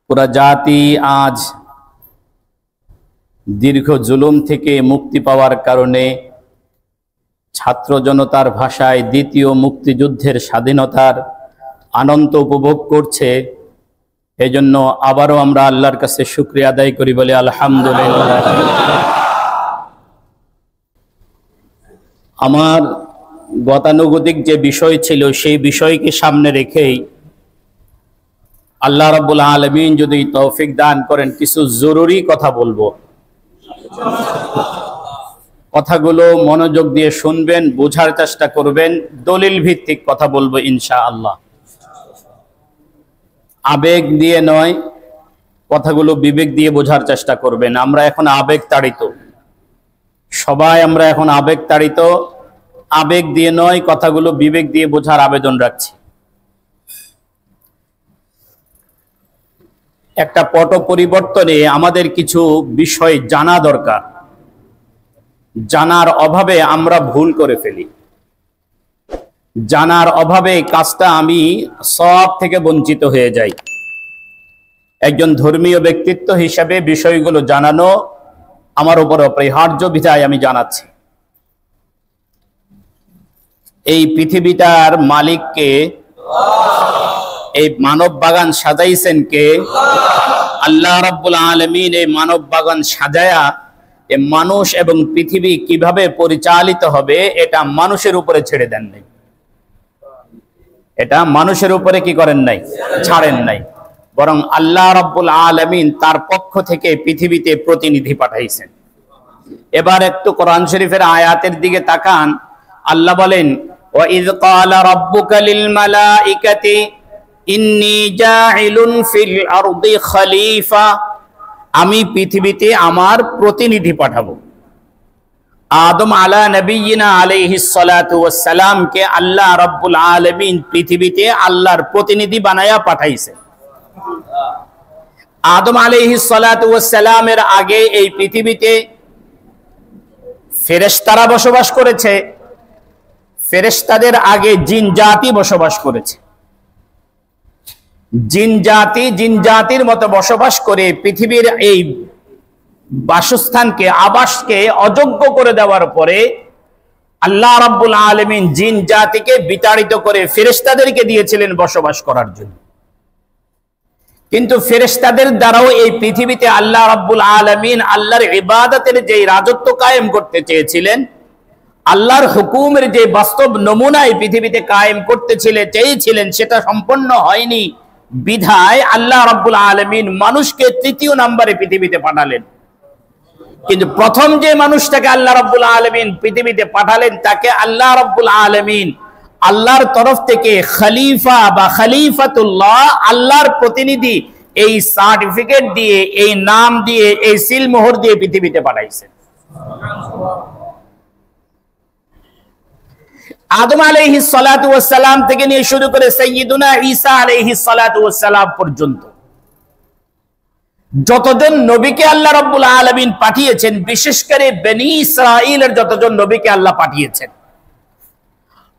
পুরা জাতি আজ দীর্ঘ জুলুম থেকে মুক্তি পাওয়ার কারণে ছাত্র জনতার ভাষায় দ্বিতীয় মুক্তিযুদ্ধের স্বাধীনতার আনন্দ উপভোগ করছে। এজন্য আবারও আমরা আল্লাহর কাছে শুকরিয়া আদায় করি, বলে আলহামদুলিল্লাহ। আমার গতানুগতিক যে বিষয় ছিল সেই বিষয়কে সামনে রেখেই আল্লাহ রাব্বুল আলামিন যদি তৌফিক দান করেন কিছু জরুরি কথা বলবো। কথাগুলো মনোযোগ দিয়ে শুনবেন, বোঝার চেষ্টা করবেন, দলিল ভিত্তিক কথা বলবো ইনশাআল্লাহ। আবেগ দিয়ে নয়, কথাগুলো বিবেক দিয়ে বোঝার চেষ্টা করবেন। আমরা এখন আবেগ তাড়িত, সবাই আমরা এখন আবেগ তাড়িত। আবেগ দিয়ে নয়, কথাগুলো বিবেক দিয়ে বোঝার আবেদন রাখছি। একটা পট পরিবর্তনে আমাদের কিছু বিষয় জানা দরকার। জানার অভাবে আমরা ভুল করে ফেলি। জানার অভাবে কাজটা আমি সওয়াব থেকে বঞ্চিত হয়ে যাই। একজন ধর্মীয় ব্যক্তিত্ব হিসাবে বিষয়গুলো জানানো আমার উপর অপরিহার্য, বিধায় আমি জানাচ্ছি। এই পৃথিবীটার মালিককে, এই মানব বাগান সাজাইছেন কে? আল্লাহ রাব্বুল আলামিন এই মানব বাগান সাজায়া এই মানুষ এবং পৃথিবী কিভাবে পরিচালিত হবে এটা মানুষের উপরে ছেড়ে দেন নাই। এটা মানুষের উপরে কি করেন নাই? ছাড়েন নাই। বরং আল্লাহ রাব্বুল আলামিন তার পক্ষ থেকে পৃথিবীতে প্রতিনিধি পাঠাইছেন। এবার একটু কোরআন শরীফের আয়াতের দিকে তাকান। আল্লাহ বলেন, ওয়া ইয ক্বালা রাব্বুকা লিল মালাইকাতি ইন্নী জাইলুন ফিল আরদি খলিফা। আমি পৃথিবীতে আমার প্রতিনিধি পাঠাবো। আদম আলা নবিয়িনা আলাইহিস সালাতু ওয়াস সালামকে আল্লাহ রাব্বুল আলামিন পৃথিবীতে আল্লাহর প্রতিনিধি বানায়া পাঠাইছে। আদম আলাইহিস সালাতু ওয়াস সালামের আগে এই পৃথিবীতে ফেরেশতারা বসবাস করেছে। ফেরেশতাদের আগে জিন জাতি বসবাস করেছে। জিন জাতির মতো বসবাস করে পৃথিবীর এই বাসস্থানকে, আবাসকে অযোগ্য করে দেওয়ার পরে আল্লাহ রাব্বুল আলামিন জিন জাতিকে বিতাড়িত করে ফেরেশতাদেরকে দিয়েছিলেন বসবাস করার জন্য। কিন্তু ফেরেশতাদের দ্বারাও এই পৃথিবীতে আল্লাহ রাব্বুল আলামিন আল্লাহর ইবাদতের যে রাজত্ব কায়েম করতে চেয়েছিলেন, আল্লাহর হুকুমের যে বাস্তব নমুনা এই পৃথিবীতে কায়েম করতে চেয়েছিলেন, সেটা সম্পন্ন হয়নি। বিধায় আল্লাহ রাব্বুল আলামিন মানুষকে তৃতীয় নম্বরে পৃথিবীতে পাঠালেন। কিন্তু প্রথম যে মানুষটাকে আল্লাহ রাব্বুল আলামিন পৃথিবীতে পাঠালেন তাকে আল্লাহ রাব্বুল আলামিন আল্লাহর তরফ থেকে খলিফা বা খলিফাতুল্লাহ, আল্লাহর প্রতিনিধি, এই সার্টিফিকেট দিয়ে, এই নাম দিয়ে, এই সিলমোহর দিয়ে পৃথিবীতে পাঠাইছেন। আদম আলাইহিস সালাতু ওয়াস সালাম থেকে নিয়ে শুরু করে সাইয়্যিদুনা ঈসা আলাইহিস সালাতু ওয়াস সালাম পর্যন্ত যতজন নবীকে আল্লাহ রাব্বুল আলামিন পাঠিয়েছেন, বিশেষ করে বনি ইসরাঈলের যতজন নবীকে আল্লাহ পাঠিয়েছেন,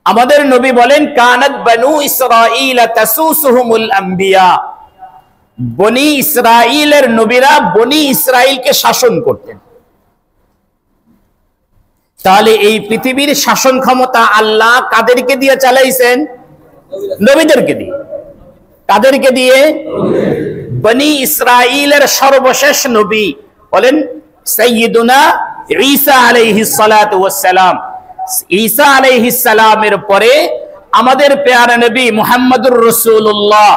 আমাদের নবী বলেন, কানাত বনু ইসরাঈল তাসুসুহুমুল আম্বিয়া। বনি ইসরাঈলের নবীরা বনি ইসরাঈলকে শাসন করতেন। তাহলে এই পৃথিবীর শাসন ক্ষমতা আল্লাহ কাদেরকে দিয়ে চালাইছেন? নবীদেরকে দিয়ে। কাদেরকে দিয়ে? বনি ইসরাঈলের সর্বশেষ নবী বলেন সাইয়্যিদুনা ঈসা আলাইহিস সালাতু ওয়াস সালাম। ঈসা আলাইহিস সালামের পরে আমাদের প্যারা নবী মুহাম্মদুর রাসূলুল্লাহ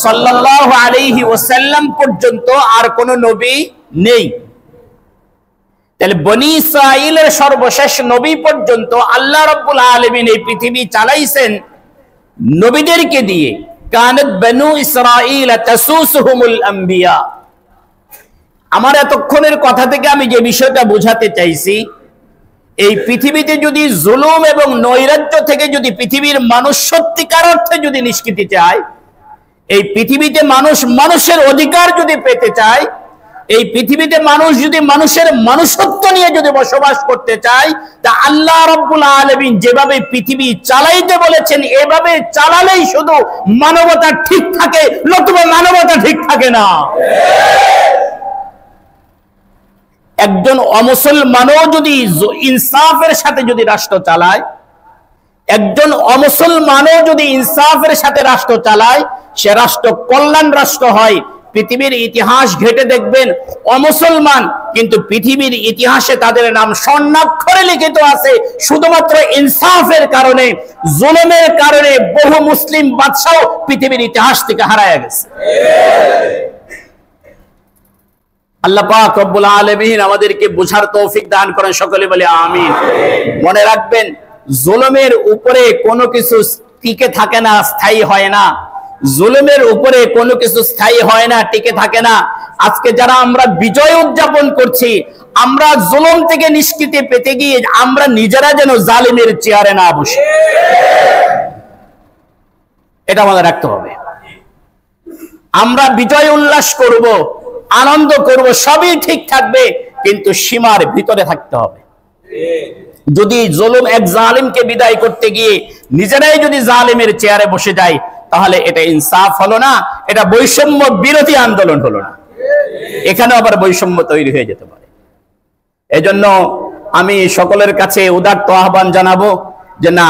সাল্লাল্লাহু আলাইহি ওয়াসাল্লাম পর্যন্ত আর কোন নবী নেই। তাহলে বনি ইসরাঈলের সর্বশেষ নবী পর্যন্ত আল্লাহ রাব্বুল আলামিন এই পৃথিবী চালাইছেন নবীদেরকে দিয়ে। কানাত বনু ইসরাঈল তাসুসুহুমুল আম্বিয়া। আমার এতক্ষণের কথা থেকে আমি যে বিষয়টা বোঝাতে চাইছি, এই পৃথিবীতে যদি জুলুম এবং নৈরাজ্য থেকে যদি পৃথিবীর মানুষ সত্যিকার অর্থে যদি নিষ্কৃতি চায়, এই পৃথিবীতে মানুষের অধিকার যদি পেতে চায়, এই পৃথিবীতে মানুষ যদি মানুষের মনুষ্যত্ব নিয়ে যদি বসবাস করতে চায়, তা আল্লাহ রাব্বুল আলামিন যেভাবে পৃথিবী চালাইতে বলেছেন এভাবে চালালেই শুধু মানবতা ঠিক থাকে, নতুবা মানবতা ঠিক থাকে না। একজন অমুসলমানও যদি ইনসাফের সাথে যদি রাষ্ট্র চালায়, একজন অমুসলমানও যদি ইনসাফের সাথে রাষ্ট্র চালায়, সে রাষ্ট্র কল্যাণ রাষ্ট্র হয়। পৃথিবীর ইতিহাস ঘেটে দেখবেন অমুসলমান কিন্তু পৃথিবীর ইতিহাসে তাদের নাম স্বর্ণাক্ষরে লিখিত আছে, শুধুমাত্র ইনসাফের কারণে, জুলুমের কারণে বহু মুসলিম বাদশাহ পৃথিবীর ইতিহাস থেকে হারায় গেছে। আল্লাহ পাক রব্বুল আলামিন আমাদেরকে বুঝার তৌফিক দান করেন, সকলে বলে আমিন। মনে রাখবেন, জুলুমের উপরে কোনো কিছু টিকে থাকে না, স্থায়ী হয় না। জুলুমের উপরে কোনো কিছু স্থায়ী হয় না, টিকে থাকে না। আজকে যারা আমরা বিজয় উদযাপন করছি, আমরা জুলুম থেকে নিষ্কৃতি পেতে গিয়ে আমরা নিজেরা যেন জালিমের চেয়ারে না বসি, এটা আমাদের রাখতে হবে। আমরা বিজয় উল্লাস করব, আনন্দ করব, সবই ঠিক থাকবে, কিন্তু সীমার ভিতরে থাকতে হবে। যদি জুলুম এক জালিমকে বিদায় করতে গিয়ে নিজেরাই যদি জালিমের চেয়ারে বসে যায়, তাহলে এটা ইনসাফ হলো না, এটা বৈষম্য বিরোধী আন্দোলন হলো না। এখানে আবার বৈষম্য তৈরি হয়ে যেতে পারে। এজন্য আমি সকলের কাছে উদাত্ত আহ্বান জানাবো যে না,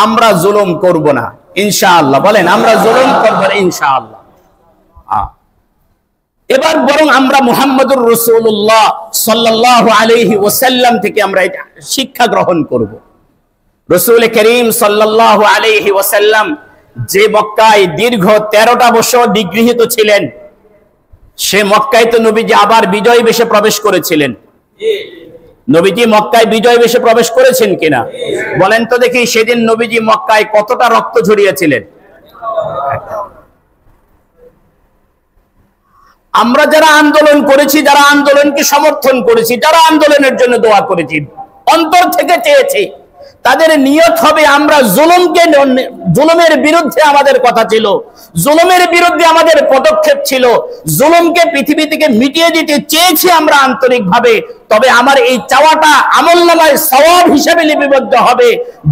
আমরা জুলুম করব না ইনশাআল্লাহ। বলেন, আমরা জুলুম করব না ইনশাআল্লাহ। এবার বরং আমরা মুহাম্মদুর রাসূলুল্লাহ সাল্লাল্লাহু আলাইহি ওয়াসাল্লাম থেকে আমরা এটা শিক্ষা গ্রহণ করব। রাসূল করিম সাল্লাল্লাহু আলাইহি ওয়াসাল্লাম যে মক্কায় দীর্ঘ 13টা বছর নিগৃহীত ছিলেন, সে মক্কায় তো নবীজি আবার বিজয় বেশে প্রবেশ করেছিলেন। নবীজি মক্কায় বিজয় বেশে প্রবেশ করেছেন কিনা বলেন তো দেখি। সেদিন নবীজি মক্কায় কতটা রক্ত ঝরিয়েছিলেন? আমরা যারা আন্দোলন করেছি, যারা আন্দোলনকে সমর্থন করেছি, যারা আন্দোলনের জন্য দোয়া করেছি, অন্তর থেকে চেয়েছি, তাদের নিয়ত হবে আমরা জুলুমের বিরুদ্ধে আমাদের কথা ছিল, জুলুমের বিরুদ্ধে আমাদের পদক্ষেপ ছিল, জুলুমকে পৃথিবী থেকে মিটিয়ে দিতে চেয়েছি আমরা আন্তরিকভাবে। তবে আমার এই চাওয়াটা আমলনামায় সওয়াব হিসাবে লিপিবদ্ধ হবে।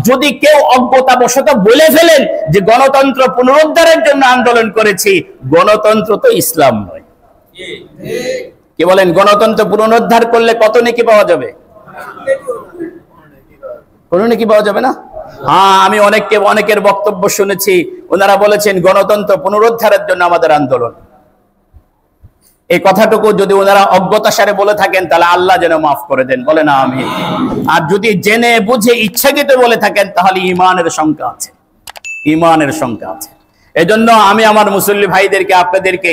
যদি কেউ অজ্ঞতাবশত বলে ফেলেন যে গণতন্ত্র পুনরুদ্ধারের জন্য আন্দোলন করেছি, গণতন্ত্র তো ইসলাম নয়। কি বলেন? গণতন্ত্র পুনরুদ্ধার করলে কত নেকি পাওয়া যাবে? কোনো নেকি পাওয়া যাবে না। হ্যাঁ, আমি অনেকের বক্তব্য শুনেছি, ওনারা বলেছেন গণতন্ত্র পুনরুদ্ধারের জন্য আমাদের আন্দোলন। এই কথাটুকু যদি ওনারা অজ্ঞতার সাথে বলে থাকেন, তাহলে আল্লাহ যেন মাফ করে দেন, বলে না আমিন। আর যদি জেনে বুঝে ইচ্ছাকৃত বলে থাকেন, তাহলে ঈমানের শঙ্কা আছে, ঈমানের শঙ্কা আছে। এজন্য আমি আমার মুসল্লি ভাইদেরকে, আপনাদেরকে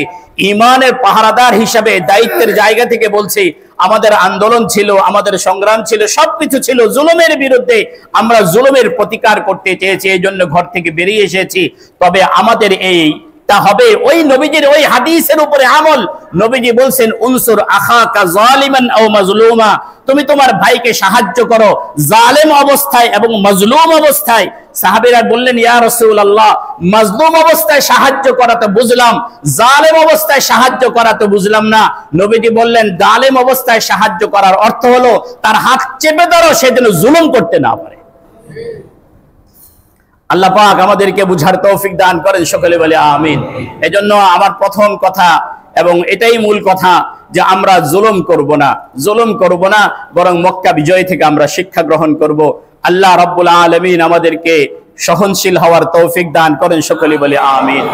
ঈমানের পাহারাদার হিসাবে দায়িত্বের জায়গা থেকে বলছি, আমাদের আন্দোলন ছিল, আমাদের সংগ্রাম ছিল, সবকিছু ছিল জুলুমের বিরুদ্ধে। আমরা জুলুমের প্রতিকার করতে চেয়েছি, এই জন্য ঘর থেকে বেরিয়ে এসেছি। তবে আমাদের এইটা হবে ওই নবীজির ওই হাদিসের উপরে আমল। নবীজি বলছেন, উনসুর আখাকা যালিমান আও মাজলুমা, তুমি তোমার ভাইকে সাহায্য করো জালেম অবস্থায় এবং মাজলুম অবস্থায়। সাহাবীরা বললেন, ইয়া রাসূলুল্লাহ, মাজলুম অবস্থায় সাহায্য করা তো বুঝলাম, জালেম অবস্থায় সাহায্য করা তো বুঝলাম না। নবীজি বললেন, জালেম অবস্থায় সাহায্য করার অর্থ হলো তার হাত চেপে ধরো, সে যেন জুলুম করতে না পারে। আল্লাহ পাক আমাদেরকে বুঝার তৌফিক দান করেন, সকলে বলে আমিন। এজন্য আমার প্রথম কথা এবং এটাই মূল কথা যে আমরা জুলুম করব না, জুলুম করব না, বরং মক্কা বিজয় থেকে আমরা শিক্ষা গ্রহণ করব। আল্লাহ রাব্বুল আলামিন আমাদেরকে সহনশীল হওয়ার তৌফিক দান করেন, সকলে বলে আমিন।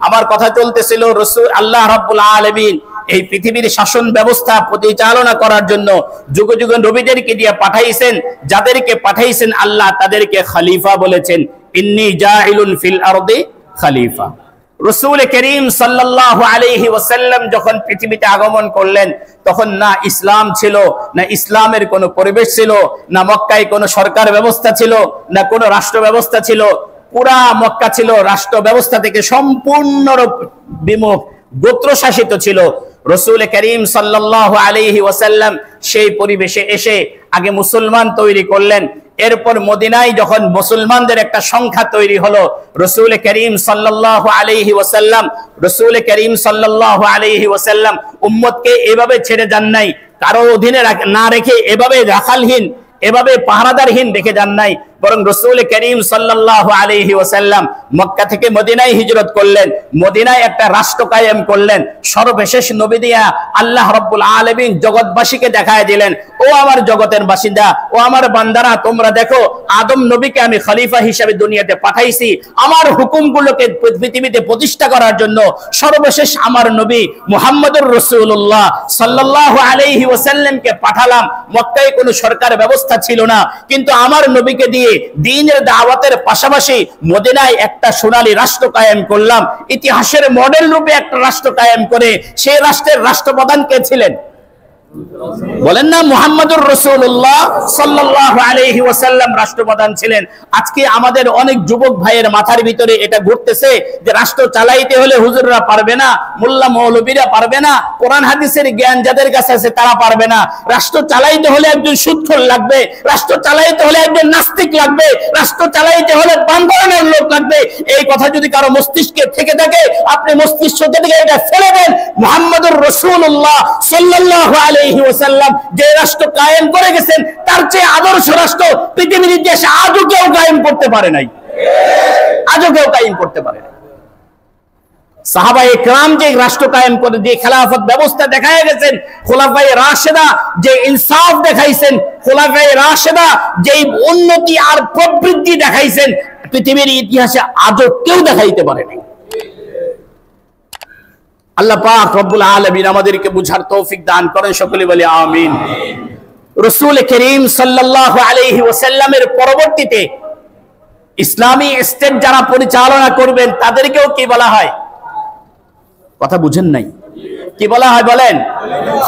আমার কথা চলতেছিল, রাসূল আল্লাহ রাব্বুল আলামিন এই পৃথিবীর শাসন ব্যবস্থা পরিচালনা করার জন্য যুগে যুগে নবীদেরকে দিয়ে পাঠাইছেন। যাদেরকে পাঠাইছেন আল্লাহ তাদেরকে খলিফা বলেছেন, ইন্নী জাইলুন ফিল আরদি খলিফা। রাসূল করিম সাল্লাল্লাহু আলাইহি ওয়াসাল্লাম যখন পৃথিবীতে আগমন করলেন, তখন না ইসলাম ছিল, না ইসলামের কোনো পরিবেশ ছিল, না মক্কায় কোনো সরকার ব্যবস্থা ছিল, না কোনো রাষ্ট্র ব্যবস্থা ছিল। পুরা মক্কা ছিল রাষ্ট্র ব্যবস্থা থেকে সম্পূর্ণ বিমুখ, গোত্র শাসিত ছিল। রাসূল করিম সাল্লাল্লাহু আলাইহি ওয়াসাল্লাম সেই পরিবেশে এসে আগে মুসলমান তৈরি করলেন, এরপর মদিনায় যখন মুসলমানদের একটা সংখ্যা তৈরি হলো, রাসূল করিম সাল্লাল্লাহু আলাইহি ওয়াসাল্লাম উম্মতকে এভাবে ছেড়ে যান নাই, কারো অধীনে না রেখে এভাবে রাখালহীন, এভাবে পাহারাদারহীন রেখে যান নাই, বরং রাসূল করিম সাল্লাল্লাহু আলাইহি ওয়াসাল্লাম মক্কা থেকে মদিনায় হিজরত করলেন, মদিনায় একটা রাষ্ট্র কায়েম করলেন। সর্বশেষ নবী দিয়া আল্লাহ রাব্বুল আলামিন জগৎবাসীকে দেখায় দিলেন, ও আমার জগতের বাসিন্দা, ও আমার বান্দারা, তোমরা দেখো আদম নবীকে আমি খলিফা হিসেবে দুনিয়াতে পাঠাইছি আমার হুকুমগুলোকে পৃথিবীতে প্রতিষ্ঠা করার জন্য। সর্বশেষ আমার নবী মুহাম্মদুর রাসূলুল্লাহ সাল্লাল্লাহু আলাইহি ওয়াসাল্লামকে পাঠালাম। মক্কায় কোনো সরকার ব্যবস্থা ছিল না, কিন্তু আমার নবীকে দিয়ে দ্বীনের দাওয়াতের পাশাপাশি মদিনায় একটা সোনালী রাষ্ট্র কায়েম করলাম। ইতিহাসের মডেল রূপে একটা রাষ্ট্র কায়েম করে সেই রাষ্ট্রের রাষ্ট্রপ্রধান কে ছিলেন? বলেন না, মুহাম্মদুর রাসূলুল্লাহ সাল্লাল্লাহু আলাইহি ওয়াসাল্লাম রাষ্ট্রপ্রধান ছিলেন। আজকে আমাদের অনেক যুবক ভাইয়ের মাথার ভিতরে এটা ঘুরতেছে যে রাষ্ট্র চালাইতে হলে হুজুররা পারবে না, মোল্লা মৌলবীরা পারবে না, কোরআন হাদিসের জ্ঞান যাদের কাছে আছে তারা পারবে না। রাষ্ট্র চালাইতে হলে একজন সুদখোর লাগবে, রাষ্ট্র চালাইতে হলে একজন নাস্তিক লাগবে, রাষ্ট্র চালাইতে হলে বান্দরনের লোক লাগবে। এই কথা যদি কারো মস্তিষ্কে থেকে থাকে, আপনি মস্তিষ্ক থেকে এটা ফেলে দেন। মুহাম্মদুর রাসূলুল্লাহ সাল্লাল্লাহু আলাইহি ওয়াসাল্লাম যে রাষ্ট্র কায়েম করে গেছেন, তার চেয়ে আদর্শ রাষ্ট্র পৃথিবীর ইতিহাসে আজও কেউ কায়েম করতে পারে নাই, আজও কেউ কায়েম করতে পারে নাই। সাহাবায়ে কেরাম যে রাষ্ট্র কায়েম করে দিয়ে খেলাফত ব্যবস্থা দেখায় গেছেন, খোলাফায়ে রাশেদা যে ইনসাফ দেখাইছেন, খোলাফায়ে রাশেদা যে উন্নতি আর প্রবৃদ্ধি দেখাইছেন, পৃথিবীর ইতিহাসে আজও কেউ দেখাইতে পারে নাই। আল্লাহ পাক রব্বুল আলামিন আমাদেরকে বুঝার তৌফিক দান করেন, সকলে বলি আমিন। রাসূল করিম সাল্লাল্লাহু আলাইহি ওয়াসাল্লামের পরবর্তীতে ইসলামী স্টেট যারা পরিচালনা করবেন তাদেরকেও কি বলা হয়? কথা বুঝেন নাই, কি বলা হয় বলেন?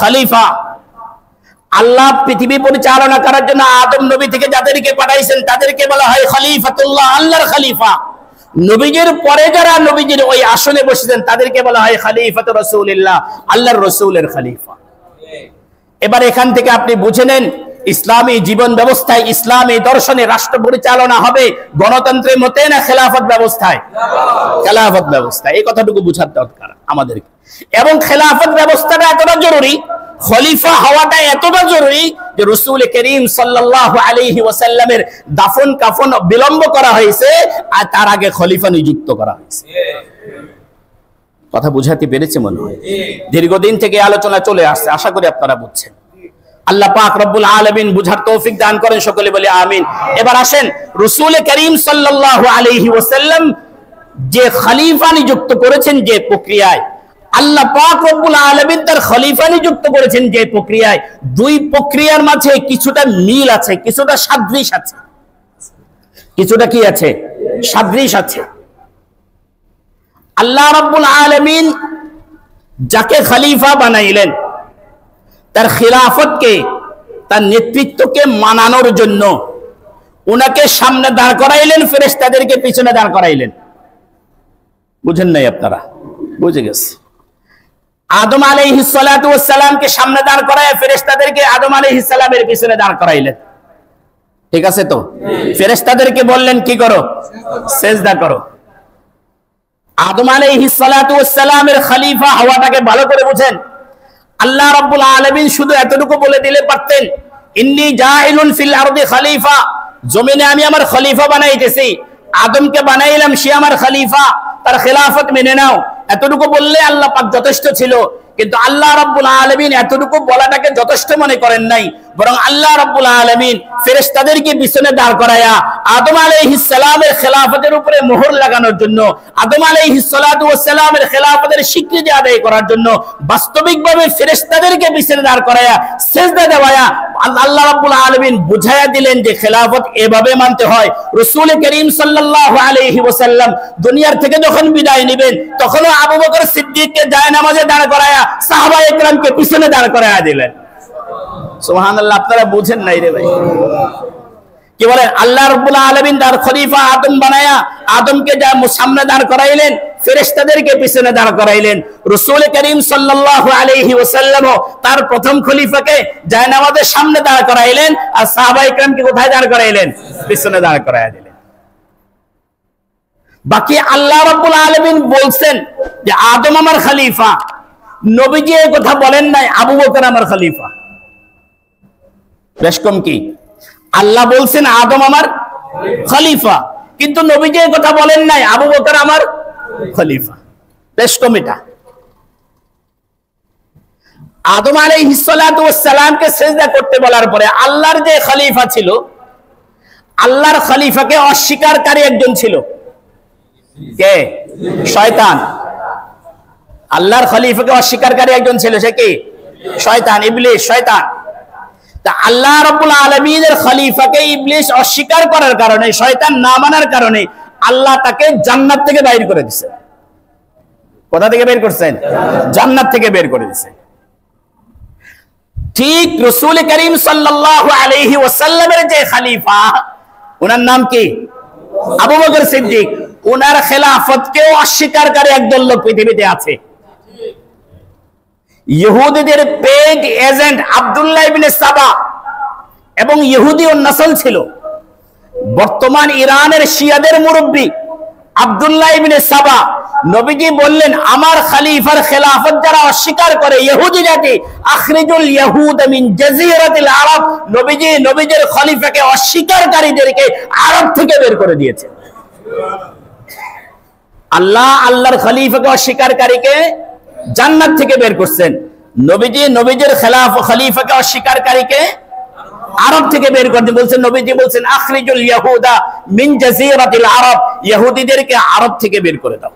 খলিফা। আল্লাহ পৃথিবী পরিচালনা করার জন্য আদম নবী থেকে যাদেরকে পাঠাইছেন তাদেরকে বলা হয় খলিফাতুল্লাহ, আল্লাহর খলিফা। নবীজির পরে যারা নবীজির ওই আসনে বসেছেন তাদেরকে বলা হয় খলিফাতুর রাসূলিল্লাহ, আল্লাহর রাসূলের খলিফা। এবার এখান থেকে আপনি বুঝে নেন, ইসলামী জীবন ব্যবস্থায়, ইসলামী দর্শনে রাষ্ট্র পরিচালনা হবে গণতন্ত্রের মতে না খেলাফত ব্যবস্থায়? খেলাফত ব্যবস্থা। এই কথাটুকু বুঝার দরকার আমাদেরকে। এবং খেলাফত ব্যবস্থাটা এতটা জরুরি, খলিফা হওয়াটা এতটা জরুরি যে রাসূল করিম সাল্লাল্লাহু আলাইহি ওয়াসাল্লামের দাফন কাফন বিলম্ব করা হয়েছে আর তার আগে খলিফা নিযুক্ত করা হয়েছে। কথা বুঝাতে পেরেছে মনে হয়? দীর্ঘদিন থেকে আলোচনা চলে আসছে, আশা করি আপনারা বুঝছেন। আল্লাহ পাক রব্বুল আলামিন বুঝার তৌফিক দান করেন, সকলে বলি আমিন। এবার আসেন, রাসূল করিম সাল্লাল্লাহু আলাইহি ওয়াসাল্লাম যে খলিফা নিযুক্ত করেছেন যে প্রক্রিয়ায়, আল্লাহ পাক রব্বুল আলামিন তার খলিফা নিযুক্ত করেছেন যে প্রক্রিয়ায়, দুই প্রক্রিয়ার মাঝে কিছুটা মিল আছে, কিছুটা সাদৃশ্য আছে। কিছুটা কি আছে? সাদৃশ্য আছে। আল্লাহ রাব্বুল আলামিন যাকে খলিফা বানাইলেন, তার খিলাফতকে, তার নেতৃত্বকে মানানোর জন্য উনাকে সামনে দাঁড় করাইলেন, ফেরেশতাদেরকে পিছনে দাঁড় করাইলেন। বুঝেন নাই আপনারা? বুঝে গেছে। আদম আলাইহিস সালাতু ওয়াস সালামকে সামনে দাঁড় করায় ফেরেশতাদেরকে আদম আলাইহিস সালামের পিছনে দাঁড় করাইলেন। ঠিক আছে তো? ফেরেশতাদেরকে বললেন কি করো? সিজদা করো। আদম আলাইহিস সালাতু ওয়াস সালামের খলিফা হওয়াটাকে ভালো করে বুঝেন। আল্লাহ রাব্বুল আলামিন শুধু এতটুকু বলে দিলে পারতেন, ইন্নী জাইলুন ফিল আরদি খলিফা, জমিনে আমি আমার খলিফা বানাইতেছি, আদমকে বানাইলাম, সে আমার খলিফা, তার খেলাফত মেনে নাও। এতটুকু বললে আল্লাহ পাক যথেষ্ট ছিল। কিন্তু আল্লাহ রাব্বুল আলামিন এতটুকু বলাটাকে যথেষ্ট মনে করেন নাই, বরং আল্লাহ রাব্বুল আলামিন ফেরেশতাদেরকে পিছনে দাঁড় করায়া আদম আলাইহিস সালামের খেলাফতের উপরে মোহর লাগানোর জন্য, আদম আলাইহিস সালাতু ওয়াস সালামের খেলাফতের স্বীকৃতি আদায় করার জন্য বাস্তবিকভাবে ফেরেশতাদেরকে পিছনে দাঁড় করায়া সিজদা দেওয়ায়া আল্লাহ রাব্বুল আলামিন বুঝায়া দিলেন যে খেলাফত এভাবে মানতে হয়। রাসূল করিম সাল্লাল্লাহু আলাইহি ওয়াসাল্লাম দুনিয়ার থেকে যখন বিদায় নেবেন, তখনও আবু বকর সিদ্দিককে জায়নামাজে দাঁড় করায়া সাহাবায়ে কেরামকে পিছনে দাঁড় করায়া দিলেন। সুবহানাল্লাহ। আপনারা বুঝেন নাই রে ভাই? কি বলেন? আল্লাহ রাব্বুল আলামিন তার খলিফা আদম বানায়া আদমকে সামনে দাঁড় করাইলেন, ফেরেশতাদেরকে পিছনে দাঁড় করাইলেন। রাসূল করিম সাল্লাল্লাহু আলাইহি ওয়াসাল্লাম তার প্রথম খলিফাকে জায়নামাজের সামনে দাঁড় করাইলেন, আর সাহাবায়ে কেরামকে কোথায় দাঁড় করাইলেন? পিছনে দাঁড় করায় দিলেন। বাকি আল্লাহ রাব্বুল আলামিন বলছেন যে আদম আমার খলিফা, নবীজি এই কথা বলেন নাই আবু বকর আমার খলিফা। বেশ কম কি? আল্লাহ বলছেন আদম আমার খলিফা, কিন্তু নবীজি এই কথা বলেন নাই আবু বকর আমার খলিফা। বেশ কম এটা। আদম আলাইহিস সালাতু ওয়াস সালামকে সিজদা করতে বলার পরে আল্লাহর যে খলিফা ছিল, আল্লাহর খলিফাকে অস্বীকারী একজন ছিল। কে? শয়তান। আল্লাহর খলিফাকে অস্বীকারী একজন ছিল, সে কি? শয়তান, ইবলিস, শয়তান। তা আল্লাহ রাব্বুল আলামিনের খলিফাকে ইবলিস অস্বীকার করার কারণে, শয়তান না মানার কারণে আল্লাহ তাকে জান্নাত থেকে বাইর করে দিয়েছে। কোথা থেকে বের করছেন? জান্নাত থেকে বের করে দিয়েছে। ঠিক রাসূল করিম সাল্লাল্লাহু আলাইহি ওয়াসাল্লামের যে খলিফা, ওনার নাম কি? আবু বকর সিদ্দিক। ওনার খেলাফতকেও অস্বীকারী একদল লোক পৃথিবীতে আছে। ইহুদিদের পেড এজেন্ট আব্দুল্লাহ ইবনে সাবা এবং ইহুদি ও নসল ছিল। বর্তমান ইরানের শিয়াদের মুরব্বী আব্দুল্লাহ ইবনে সাবা, নবীজি বললেন আমার খলিফার খেলাফত যারা অস্বীকার করে ইহুদি জাতি, আখরিজুল ইয়াহুদ মিন জাজিরাতিল আরব, নবীজি নবীজের খলিফাকে অস্বীকারীদেরকে আরব থেকে বের করে দিয়েছে। আল্লাহ আল্লাহর খলিফাকে অস্বীকারীকে জান্নাত থেকে বের করছেন, নবীজি নবীজের খলিফাকে অস্বীকারীকে আরব থেকে বের করতে বলছেন। নবীজি বলছেন আখরিজুল ইয়াহুদা মিন জাজিরাতিল আরব, ইহুদিদেরকে আরব থেকে বের করে দাও।